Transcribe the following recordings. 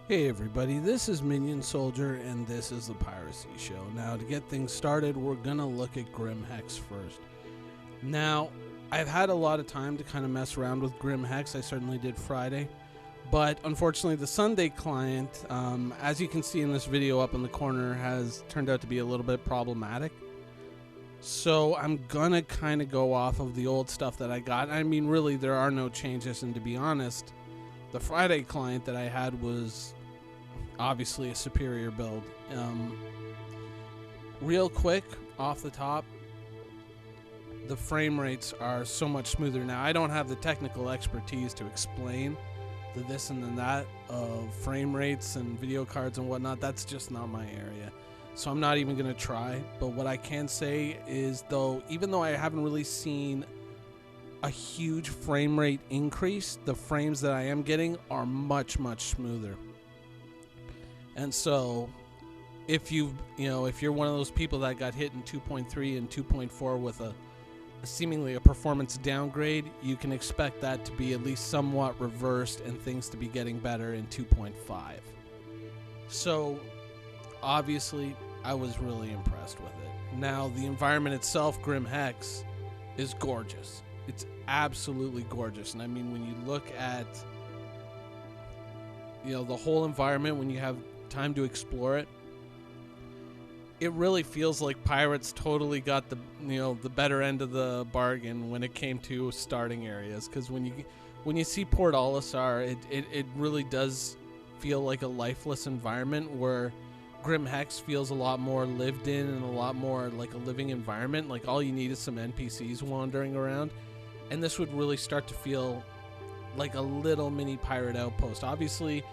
Hey everybody, this is Minion Soldier and this is the Piracy Show. Now to get things started, we're going to look at Grim Hex first. Now, I've had a lot of time to kind of mess around with Grim Hex. I certainly did Friday. But unfortunately, the Sunday client, as you can see in this video up in the corner, has turned out to be a little bit problematic. So I'm going to kind of go off of the old stuff that I got. I mean, really, there are no changes, and to be honest, the Friday client that I had was obviously a superior build. Real quick, off the top, the frame rates are so much smoother now. I don't have the technical expertise to explain the this and the that of frame rates and video cards and whatnot. That's just not my area. So I'm not even going to try. But what I can say is, though, even though I haven't really seen a huge frame rate increase, the frames that I am getting are much, much smoother. And so if you're one of those people that got hit in 2.3 and 2.4 with a seemingly a performance downgrade, you can expect that to be at least somewhat reversed and things to be getting better in 2.5. So obviously I was really impressed with it. Now the environment itself, Grim Hex, is gorgeous. It's absolutely gorgeous. And I mean, when you look at the whole environment, when you have time to explore it, it really feels like Pirates totally got the better end of the bargain when it came to starting areas. Because when you see Port Olisar, it really does feel like a lifeless environment, where Grim Hex feels a lot more lived in and a lot more like a living environment. Like all you need is some NPCs wandering around, and this would really start to feel like a little mini pirate outpost. Obviously,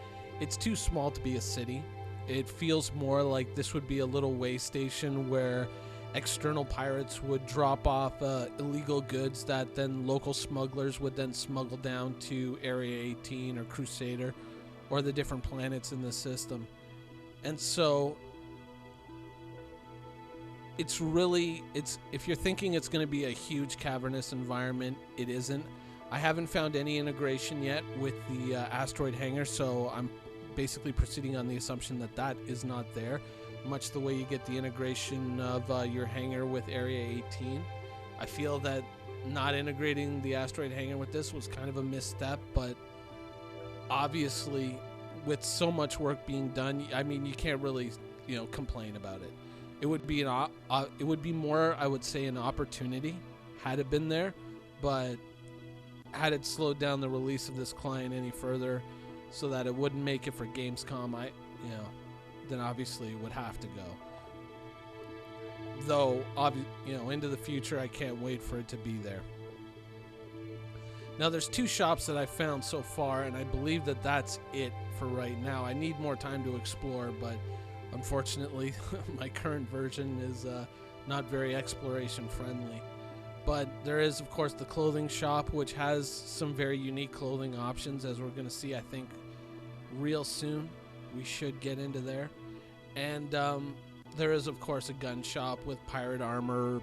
it's too small to be a city. It feels more like this would be a little way station where external pirates would drop off illegal goods that then local smugglers would then smuggle down to Area 18 or Crusader or the different planets in the system. And so if you're thinking it's going to be a huge cavernous environment, it isn't. I haven't found any integration yet with the asteroid hangar, so I'm basically proceeding on the assumption that that is not there, much the way you get the integration of your hangar with Area 18. I feel that not integrating the asteroid hangar with this was kind of a misstep, but obviously with so much work being done, I mean, you can't really complain about it. It would be more, I would say, an opportunity had it been there, but had it slowed down the release of this client any further so that it wouldn't make it for Gamescom, then obviously it would have to go. Though, into the future, I can't wait for it to be there. Now, there's 2 shops that I found so far, and I believe that that's it for right now. I need more time to explore, but unfortunately, my current version is not very exploration friendly. But there is, of course, the clothing shop, which has some very unique clothing options, as we're going to see, I think, real soon. We should get into there. And there is, of course, a gun shop with pirate armor,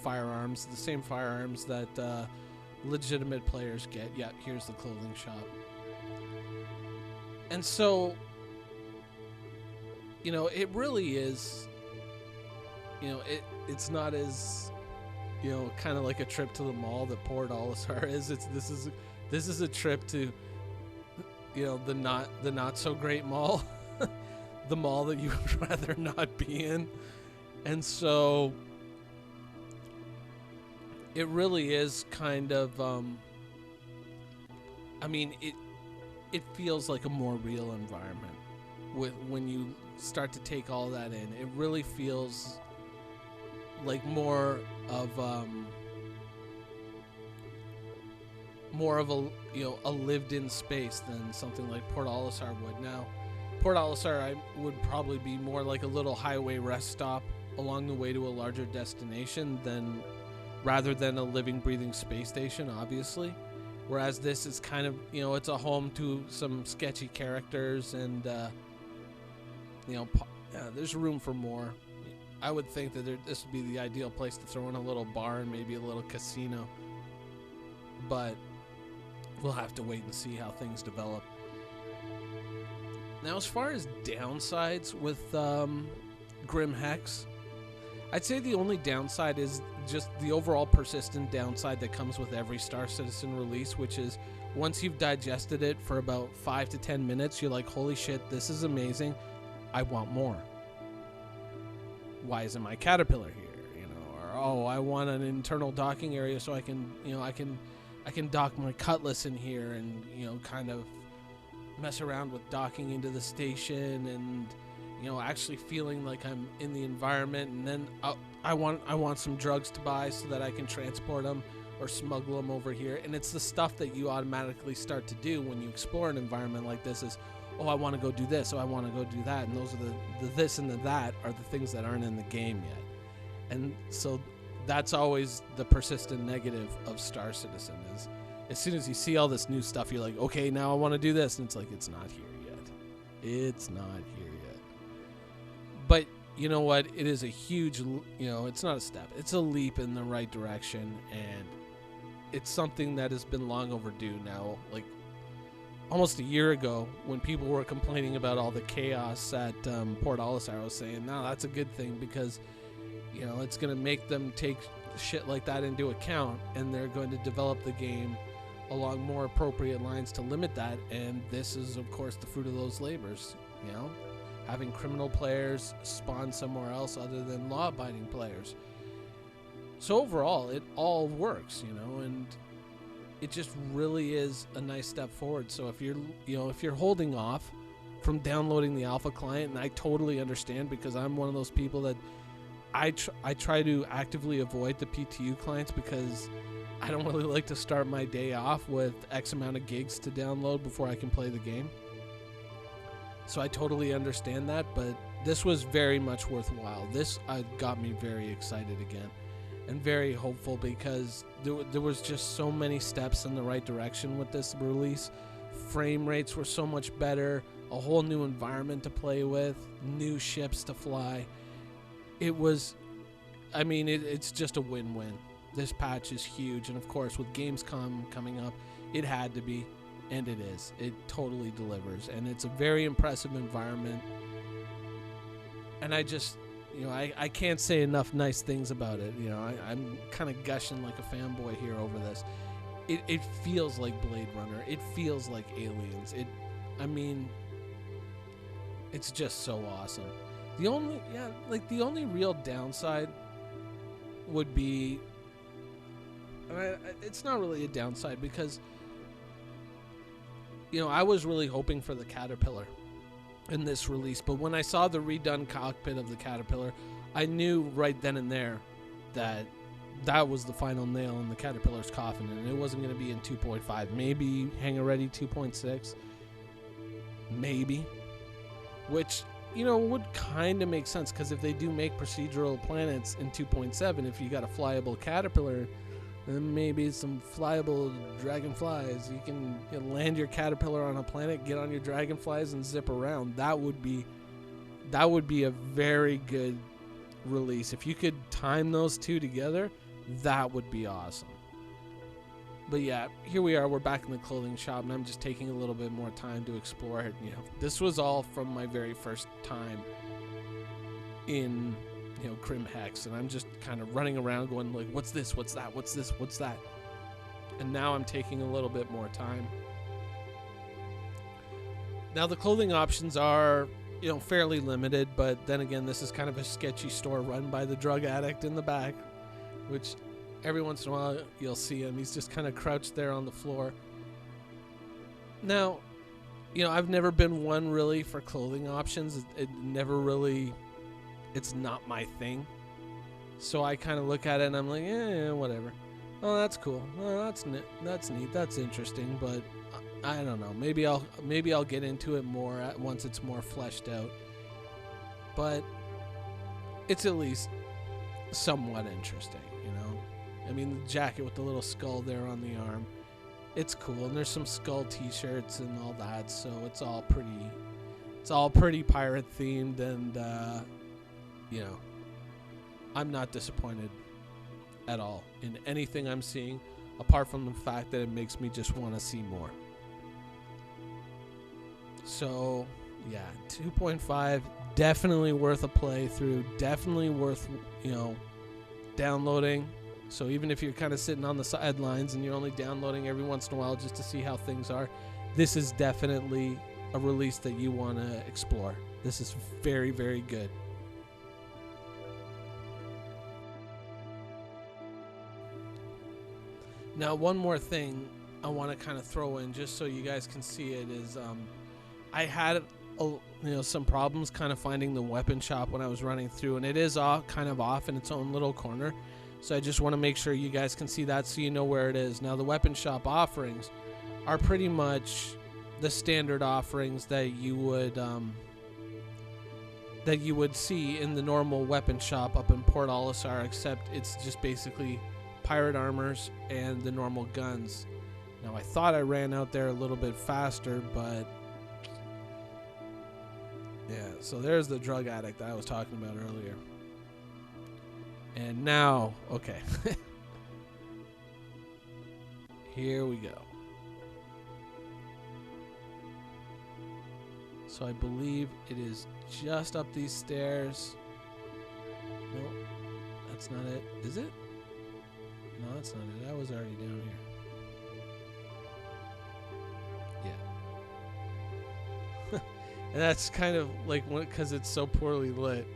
firearms, the same firearms that legitimate players get. Yeah, here's the clothing shop. And so, it really is, it's not as, kind of like a trip to the mall that Port Olisar is. This is a trip to, the not so great mall, the mall that you would rather not be in. And so it really is kind of, it feels like a more real environment when you start to take all that in. It really feels like more of a lived-in space than something like Port Olisar would. Now, Port Olisar would probably be more like a little highway rest stop along the way to a larger destination rather than a living, breathing space station, obviously. Whereas this is kind of, it's a home to some sketchy characters, and there's room for more. I would think that this would be the ideal place to throw in a little bar and maybe a little casino. But we'll have to wait and see how things develop. Now, as far as downsides with Grim Hex, I'd say the only downside is just the overall persistent downside that comes with every Star Citizen release, which is once you've digested it for about 5 to 10 minutes, you're like, holy shit, this is amazing. I want more. Why isn't my caterpillar here? Or oh, I want an internal docking area so I can, I can dock my cutlass in here and, kind of mess around with docking into the station and actually feeling like I'm in the environment. And then I want some drugs to buy so that I can transport them or smuggle them over here. And it's the stuff that you automatically start to do when you explore an environment like this is, oh, I want to go do this, oh, I want to go do that. And those are the this and the that are the things that aren't in the game yet. And so that's always the persistent negative of Star Citizen is as soon as you see all this new stuff, you're like, okay, now I want to do this. And it's like, it's not here yet. It's not here yet. But you know what? It is a huge, it's not a step. It's a leap in the right direction. And it's something that has been long overdue now. Like almost a year ago when people were complaining about all the chaos at Port Olisar, I was saying, no, that's a good thing because, it's going to make them take shit like that into account and they're going to develop the game along more appropriate lines to limit that. And this is, of course, the fruit of those labors, having criminal players spawn somewhere else other than law-abiding players. So overall, it all works, and it just really is a nice step forward. So if you're holding off from downloading the alpha client, and I totally understand because I'm one of those people that I try to actively avoid the PTU clients because I don't really like to start my day off with X amount of gigs to download before I can play the game. So I totally understand that, but this was very much worthwhile. This got me very excited again and very hopeful because there was just so many steps in the right direction with this release. Frame rates were so much better, a whole new environment to play with, new ships to fly. It's just a win-win. This patch is huge, and of course with Gamescom coming up, it had to be, and it is. It totally delivers, and it's a very impressive environment. And I just, I can't say enough nice things about it. I'm kind of gushing like a fanboy here over this. It feels like Blade Runner. It feels like Aliens. It's just so awesome. The only real downside would be, it's not really a downside because, I was really hoping for the Caterpillar in this release, but when I saw the redone cockpit of the Caterpillar, I knew right then and there that was the final nail in the Caterpillar's coffin, and it wasn't going to be in 2.5. Maybe Hangar Ready 2.6. Maybe. Which, would kind of make sense, because if they do make procedural planets in 2.7, if you got a flyable Caterpillar, then maybe some flyable dragonflies. You can land your Caterpillar on a planet, get on your dragonflies, and zip around. That would be a very good release. If you could time those two together, that would be awesome. But yeah, here we are. We're back in the clothing shop, and I'm just taking a little bit more time to explore it. This was all from my very first time in, Grim Hex, and I'm just kind of running around going like, what's this? What's that? What's this? What's that? And now I'm taking a little bit more time. Now the clothing options are, fairly limited, but then again, this is kind of a sketchy store run by the drug addict in the back, which every once in a while you'll see him. He's just kind of crouched there on the floor. Now, I've never been one really for clothing options. It never really, it's not my thing. So I kind of look at it and I'm like, whatever. Oh, that's cool. Oh, that's neat. That's interesting, but I don't know. Maybe I'll get into it more once it's more fleshed out. But it's at least somewhat interesting, the jacket with the little skull there on the arm, it's cool, and there's some skull t-shirts and all that, so it's all pretty pirate themed, and I'm not disappointed at all in anything I'm seeing, apart from the fact that it makes me just want to see more. So Yeah, 2.5, definitely worth a playthrough, definitely worth, downloading. So even if you're kind of sitting on the sidelines and you're only downloading every once in a while just to see how things are, this is definitely a release that you want to explore. This is very, very good. Now, one more thing I want to kind of throw in just so you guys can see it is I had some problems kind of finding the weapon shop when I was running through, and it is kind of off in its own little corner. So I just want to make sure you guys can see that so you know where it is. Now, the weapon shop offerings are pretty much the standard offerings that you would see in the normal weapon shop up in Port Olisar, except it's just basically pirate armors and the normal guns. Now, I thought I ran out there a little bit faster, but yeah, so there's the drug addict that I was talking about earlier. And now, okay. Here we go. So I believe it is just up these stairs. No, that's not it. Is it? No, that's not it. I was already down here. Yeah. And that's kind of like because it's so poorly lit.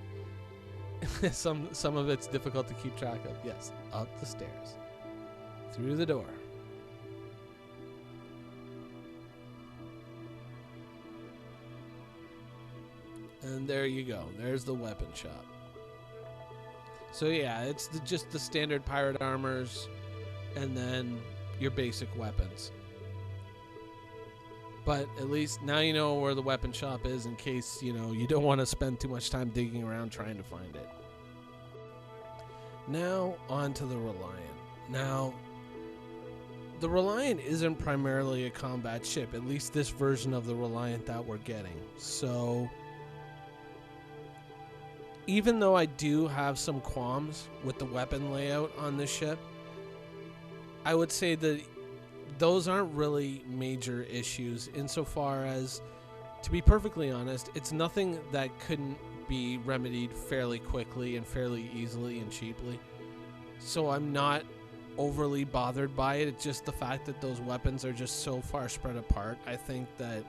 some of it's difficult to keep track of. Yes, up the stairs, through the door. And there you go. There's the weapon shop. So yeah, it's just the standard pirate armors and then your basic weapons. But at least now you know where the weapon shop is in case, you don't want to spend too much time digging around trying to find it. Now on to the Reliant. Now, the Reliant isn't primarily a combat ship, at least this version of the Reliant that we're getting. So even though I do have some qualms with the weapon layout on this ship, I would say that those aren't really major issues insofar as, to be perfectly honest, it's nothing that couldn't be remedied fairly quickly and fairly easily and cheaply. So I'm not overly bothered by it. It's just the fact that those weapons are just so far spread apart. I think that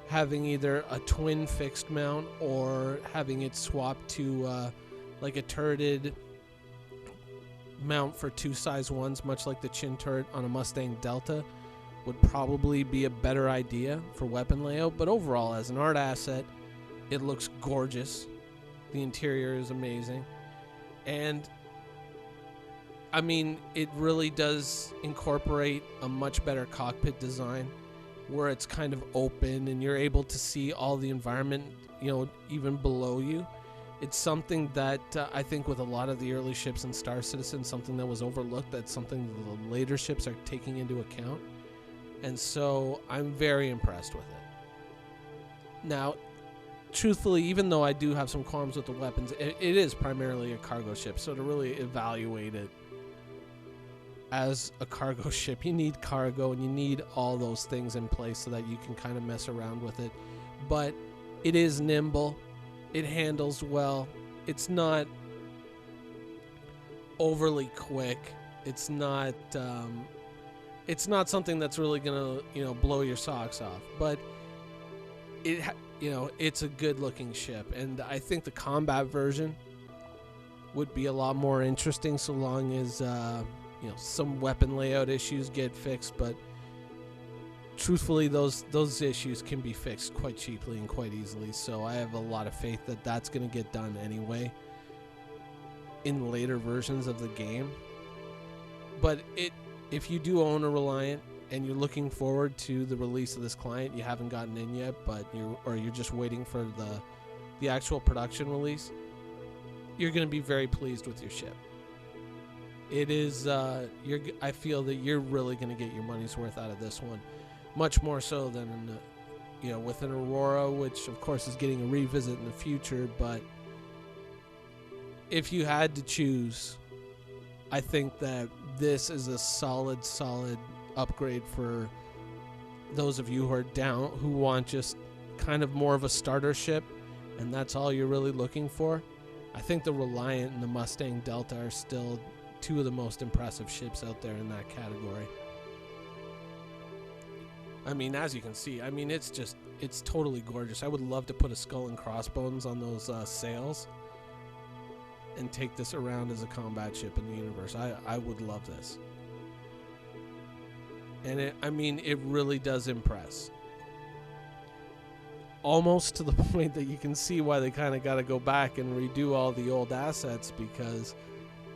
having either a twin fixed mount or having it swapped to like a turreted mount for two size ones, much like the chin turret on a Mustang Delta, would probably be a better idea for weapon layout. But overall, as an art asset, it looks gorgeous. The interior is amazing. And I mean, it really does incorporate a much better cockpit design where it's kind of open and you're able to see all the environment, even below you. It's something that I think with a lot of the early ships in Star Citizen, something that was overlooked, that's something the later ships are taking into account. And so I'm very impressed with it. Now, truthfully, even though I do have some qualms with the weapons, it is primarily a cargo ship. So to really evaluate it as a cargo ship, you need cargo and you need all those things in place so that you can kind of mess around with it. But it is nimble. It handles well. It's not overly quick. It's not something that's really gonna blow your socks off. But it's a good looking ship, and I think the combat version would be a lot more interesting so long as some weapon layout issues get fixed. But truthfully, those issues can be fixed quite cheaply and quite easily. So I have a lot of faith that that's going to get done anyway in later versions of the game. But if you do own a Reliant and you're looking forward to the release of this client, you haven't gotten in yet, but you're just waiting for the actual production release, you're going to be very pleased with your ship. It is I feel that you're really going to get your money's worth out of this one, much more so than with an Aurora, which of course is getting a revisit in the future. But if you had to choose, I think that this is a solid upgrade for those of you who want just kind of more of a starter ship, and that's all you're really looking for, I think the Reliant and the Mustang Delta are still two of the most impressive ships out there in that category. I mean, as you can see, I mean, it's totally gorgeous. I would love to put a skull and crossbones on those sails and take this around as a combat ship in the universe. I would love this. And it really does impress. Almost to the point that you can see why they kind of got to go back and redo all the old assets, because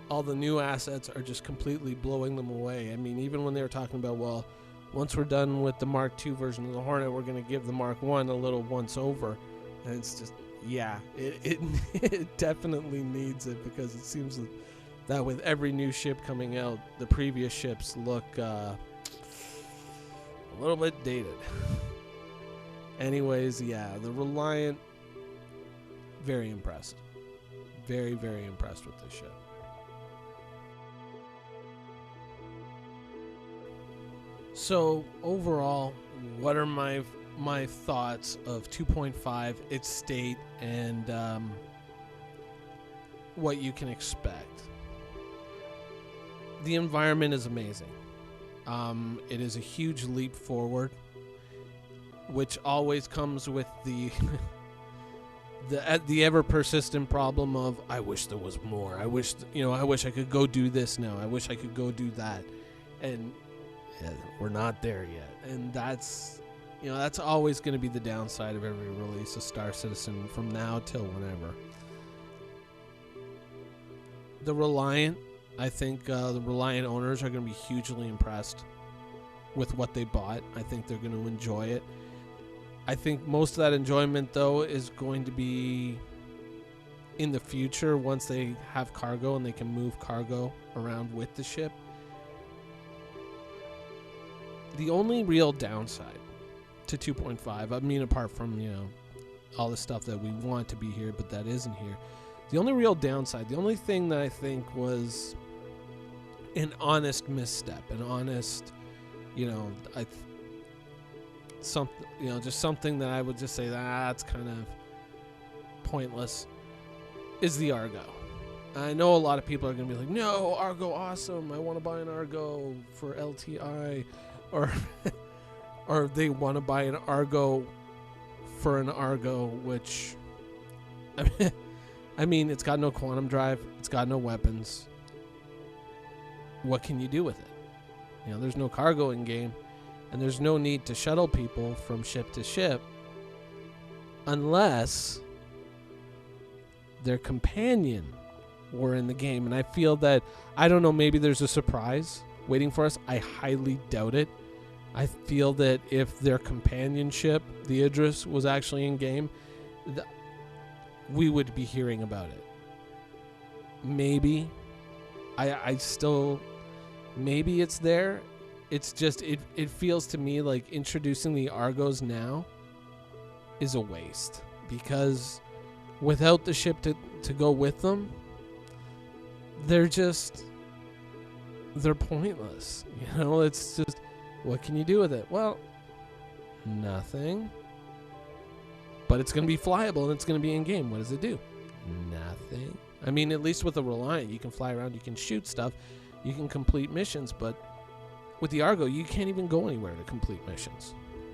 all the new assets are just completely blowing them away. I mean, even when they were talking about, well, once we're done with the Mark II version of the Hornet, we're going to give the Mark I a little once over. And it's just, yeah, it definitely needs it, because it seems that with every new ship coming out, the previous ships look a little bit dated. Anyways, yeah, the Reliant, very impressed. Very, very impressed with this ship. So, overall, what are my thoughts of 2.5, its state, and what you can expect? The environment is amazing. It is a huge leap forward, which always comes with the ever persistent problem of, I wish there was more. I wish I could go do this now. I wish I could go do that, and we're not there yet. And that's always going to be the downside of every release of Star Citizen from now till whenever. The Reliant, I think the Reliant owners are going to be hugely impressed with what they bought. I think they're going to enjoy it. I think most of that enjoyment, though, is going to be in the future once they have cargo and they can move cargo around with the ship. The only real downside to 2.5, I mean, apart from, all the stuff that we want to be here, but that isn't here. The only real downside, the only thing that I think was an honest misstep, an honest, just something that I would just say that's kind of pointless, is the Argo. I know a lot of people are going to be like, no, Argo awesome, I want to buy an Argo for LTI, or they want to buy an Argo for an Argo, which, I mean, it's got no quantum drive, it's got no weapons. What can you do with it? There's no cargo in game, and there's no need to shuttle people from ship to ship unless their companion were in the game. And I feel that, I don't know, maybe there's a surprise waiting for us. I highly doubt it. I feel that if their companionship, the Idris, was actually in game, we would be hearing about it. Maybe. I still... Maybe it's there. It's just, it feels to me like introducing the Argos now is a waste, because without the ship to go with them, they're pointless. It's just, what can you do with it? Well, nothing. But it's going to be flyable and it's going to be in game. What does it do? Nothing. I mean, at least with the Reliant, you can fly around, you can shoot stuff, you can complete missions, but with the Argo, you can't even go anywhere to complete missions.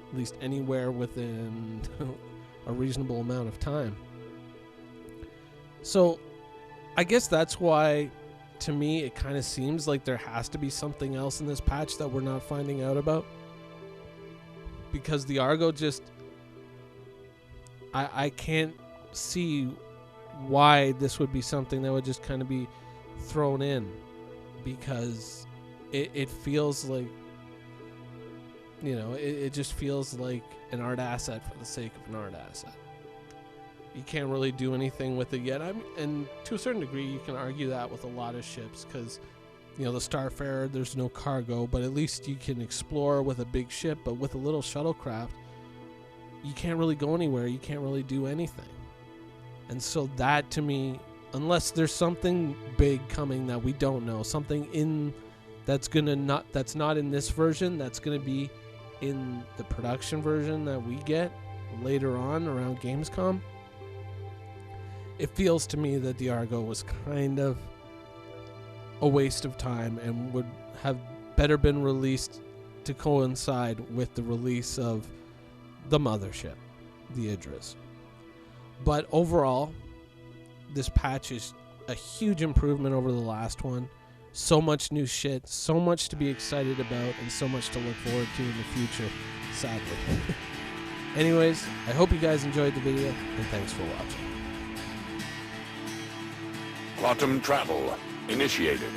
At least anywhere within a reasonable amount of time. So, I guess that's why, to me, it kind of seems like there has to be something else in this patch that we're not finding out about. Because the Argo just... I can't see why this would be something that would just kind of be thrown in. Because it feels like, it just feels like an art asset for the sake of an art asset. You can't really do anything with it yet. And to a certain degree, you can argue that with a lot of ships, because, the Starfarer, there's no cargo, but at least you can explore with a big ship. But with a little shuttlecraft, you can't really go anywhere. You can't really do anything. And so that, to me, unless there's something big coming that we don't know, something that's not in this version, that's gonna be in the production version that we get later on around Gamescom, it feels to me that the Argo was kind of a waste of time and would have better been released to coincide with the release of the mothership, the Idris. But overall, this patch is a huge improvement over the last one. So much new shit, so much to be excited about, and so much to look forward to in the future, sadly. Anyways, I hope you guys enjoyed the video, and thanks for watching. Quantum travel initiated.